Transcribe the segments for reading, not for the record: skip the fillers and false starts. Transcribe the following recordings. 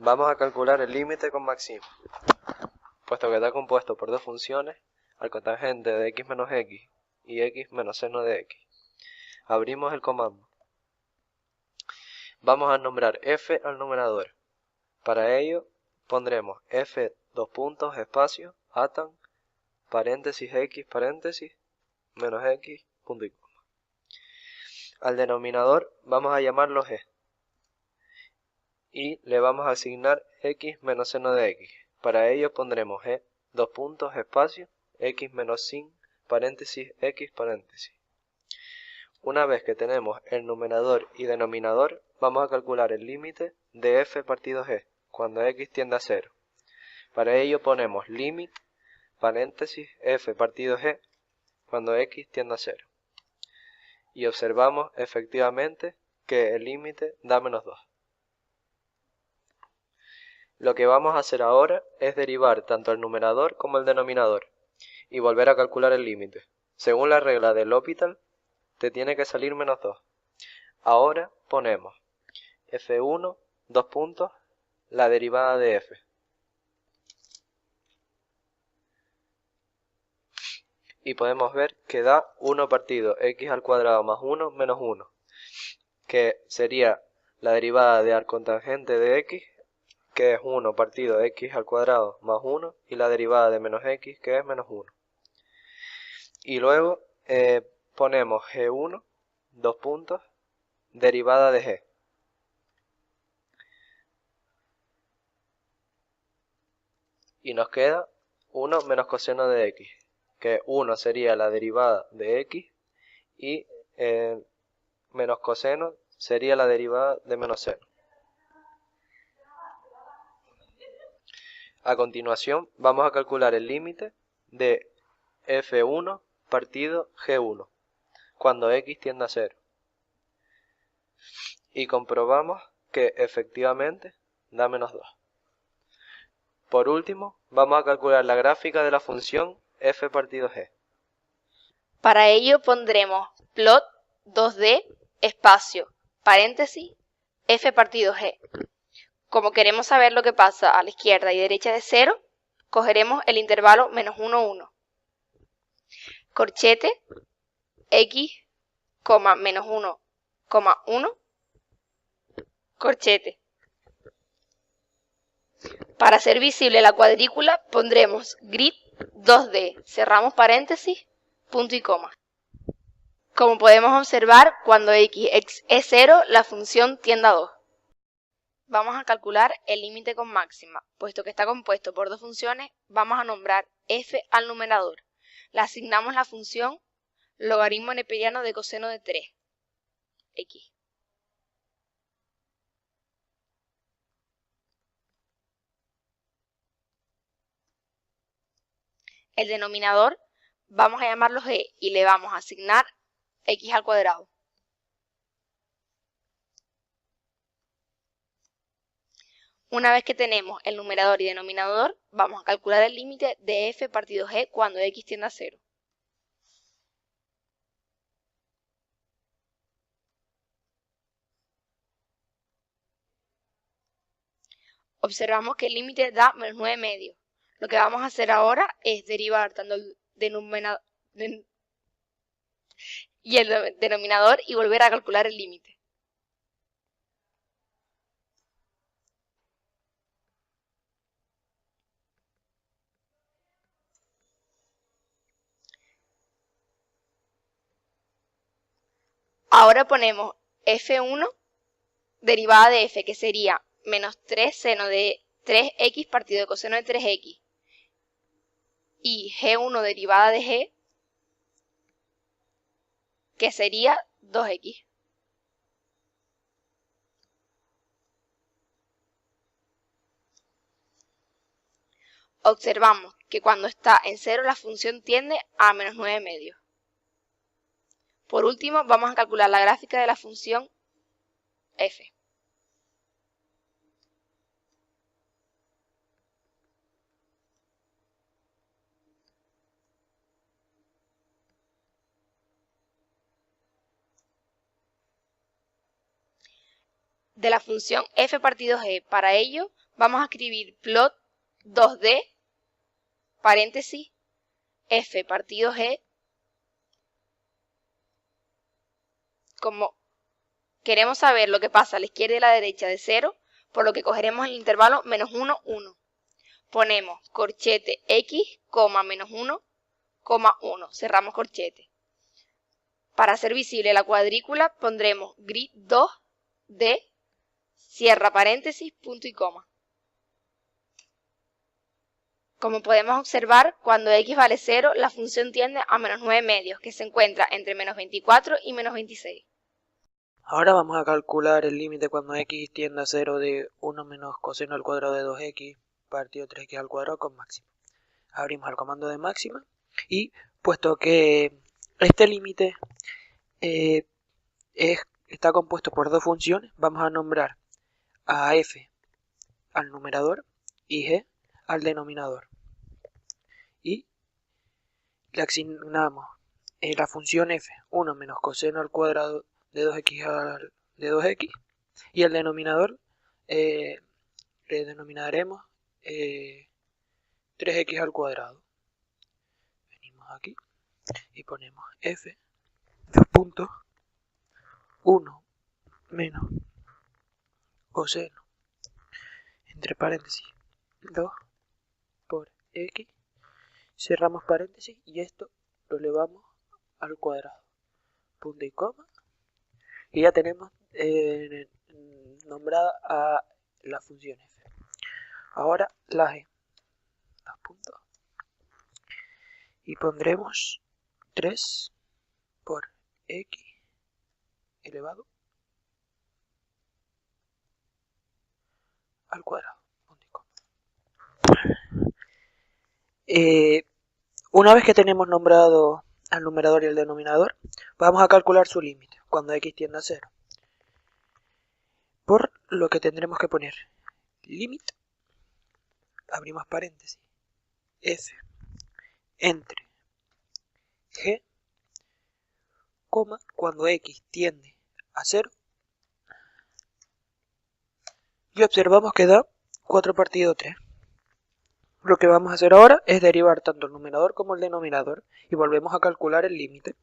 Vamos a calcular el límite con máxima. Puesto que está compuesto por dos funciones, arcotangente de x menos x y x menos seno de x. Abrimos el comando. Vamos a nombrar f al numerador. Para ello pondremos f dos puntos espacio atan paréntesis x paréntesis menos x punto y coma. Al denominador vamos a llamarlo g y le vamos a asignar x menos seno de x. Para ello pondremos g dos puntos espacio x menos sin paréntesis x paréntesis. Una vez que tenemos el numerador y denominador, vamos a calcular el límite de f partido g cuando x tiende a 0. Para ello ponemos limit paréntesis f partido g cuando x tiende a 0. Y observamos efectivamente que el límite da menos 2. Lo que vamos a hacer ahora es derivar tanto el numerador como el denominador y volver a calcular el límite. Según la regla del L'Hopital, te tiene que salir menos 2. Ahora ponemos f1, dos puntos, la derivada de f. Y podemos ver que da 1 partido x al cuadrado más 1 menos 1, que sería la derivada de arcotangente de x, que es 1 partido x al cuadrado más 1, y la derivada de menos x, que es menos 1. Y luego ponemos g1, dos puntos, derivada de g. Y nos queda 1 menos coseno de x, que 1 sería la derivada de x y menos coseno sería la derivada de menos seno. A continuación vamos a calcular el límite de f1 partido g1 cuando x tiende a 0. Y comprobamos que efectivamente da menos 2. Por último, vamos a calcular la gráfica de la función f partido g. Para ello pondremos plot 2D espacio paréntesis f partido g. Como queremos saber lo que pasa a la izquierda y derecha de 0, cogeremos el intervalo menos 1, 1. Corchete x, menos 1, 1, corchete. Para hacer visible la cuadrícula pondremos grid 2D, cerramos paréntesis, punto y coma. Como podemos observar, cuando x es 0, la función tiende a 2. Vamos a calcular el límite con máxima. Puesto que está compuesto por dos funciones, vamos a nombrar f al numerador. Le asignamos la función logaritmo neperiano de coseno de 3, x. El denominador vamos a llamarlo g y le vamos a asignar x al cuadrado. Una vez que tenemos el numerador y denominador, vamos a calcular el límite de f partido g cuando x tiende a 0. Observamos que el límite da menos 9 medios. Lo que vamos a hacer ahora es derivar tanto el denominador y el denominador y volver a calcular el límite. Ahora ponemos f1 derivada de f, que sería menos 3 seno de 3x partido de coseno de 3x. Y g1 derivada de g, que sería 2x. Observamos que cuando está en 0 la función tiende a menos 9 medios. Por último, vamos a calcular la gráfica de la función f. De la función f partido g. Para ello vamos a escribir plot 2D, paréntesis, f partido g. Como queremos saber lo que pasa a la izquierda y a la derecha de 0, por lo que cogeremos el intervalo menos 1, 1. Ponemos corchete x, menos 1, 1. Cerramos corchete. Para hacer visible la cuadrícula pondremos grid 2D, cierra paréntesis, punto y coma. Como podemos observar, cuando x vale 0, la función tiende a menos 9 medios, que se encuentra entre menos 24 y menos 26. Ahora vamos a calcular el límite cuando x tiende a 0 de 1 menos coseno al cuadrado de 2x partido 3x al cuadrado con máxima. Abrimos el comando de máxima y puesto que este límite está compuesto por dos funciones, vamos a nombrar a f al numerador y g al denominador. Y le asignamos la función f 1 menos coseno al cuadrado de 2x y el denominador le denominaremos 3x al cuadrado. Venimos aquí y ponemos f 1 menos coseno entre paréntesis 2 por x, cerramos paréntesis y esto lo elevamos al cuadrado, punto y coma, y ya tenemos nombrada a la función f. Ahora la g, dos puntos, y pondremos 3 por x elevado al cuadrado, punto y coma. Una vez que tenemos nombrado al numerador y al denominador, vamos a calcular su límite cuando x tiende a 0. Por lo que tendremos que poner límite, abrimos paréntesis, f entre g, coma, cuando x tiende a 0, y observamos que da 4 partido 3. Lo que vamos a hacer ahora es derivar tanto el numerador como el denominador y volvemos a calcular el límite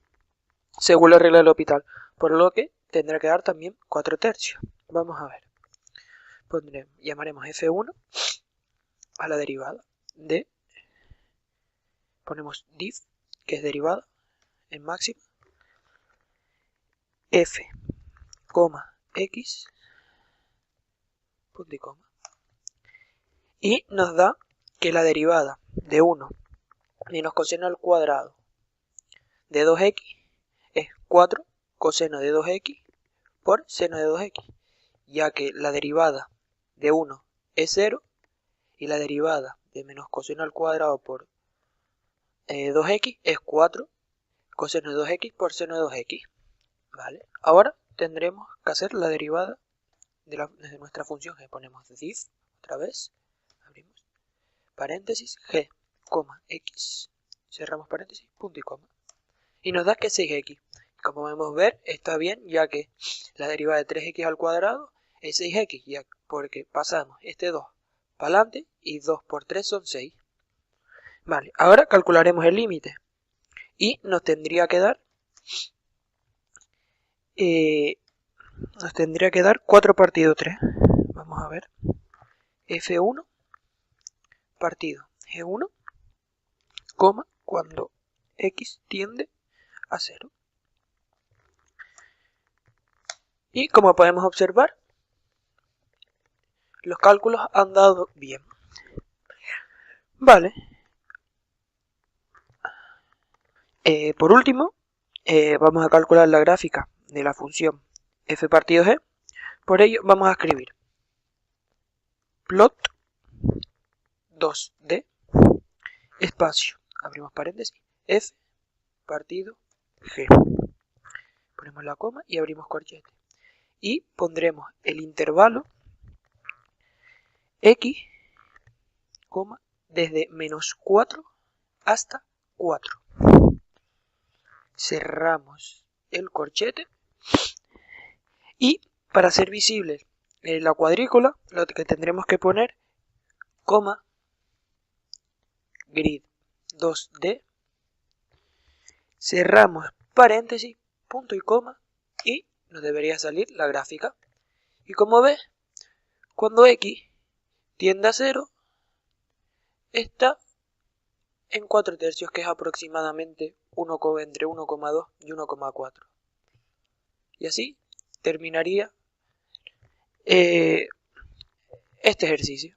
según la regla del L'Hopital, por lo que tendrá que dar también 4 tercios. Vamos a ver. Llamaremos f1 a la derivada de, ponemos div, que es derivada en máxima, f, x, punto y coma, y nos da que la derivada de 1 menos coseno al cuadrado de 2x es 4 coseno de 2x por seno de 2x, ya que la derivada de 1 es 0 y la derivada de menos coseno al cuadrado por 2x es 4 coseno de 2x por seno de 2x. ¿Vale? Ahora tendremos que hacer la derivada de nuestra función g. Ponemos div, otra vez, abrimos paréntesis, g, x, cerramos paréntesis, punto y coma, y nos da que 6x. Como podemos ver, está bien, ya que la derivada de 3x al cuadrado es 6x, ya porque pasamos este 2 para adelante y 2 por 3 son 6. Vale, ahora calcularemos el límite y nos tendría que dar 4 partido 3. Vamos a ver, f1 partido g1, coma, cuando x tiende a 0. Y como podemos observar, los cálculos han dado bien. Vale. Por último, vamos a calcular la gráfica de la función f partido g. Por ello vamos a escribir plot 2D espacio, abrimos paréntesis, f partido g. Ponemos la coma y abrimos corchete. Y pondremos el intervalo x, desde menos 4 hasta 4. Cerramos el corchete y para hacer visible la cuadrícula, lo que tendremos que poner coma, grid 2D, cerramos paréntesis, punto y coma, y nos debería salir la gráfica. Y como ves, cuando x tiende a 0, está en 4/3, que es aproximadamente entre 1,2 y 1,4. Y así terminaría este ejercicio.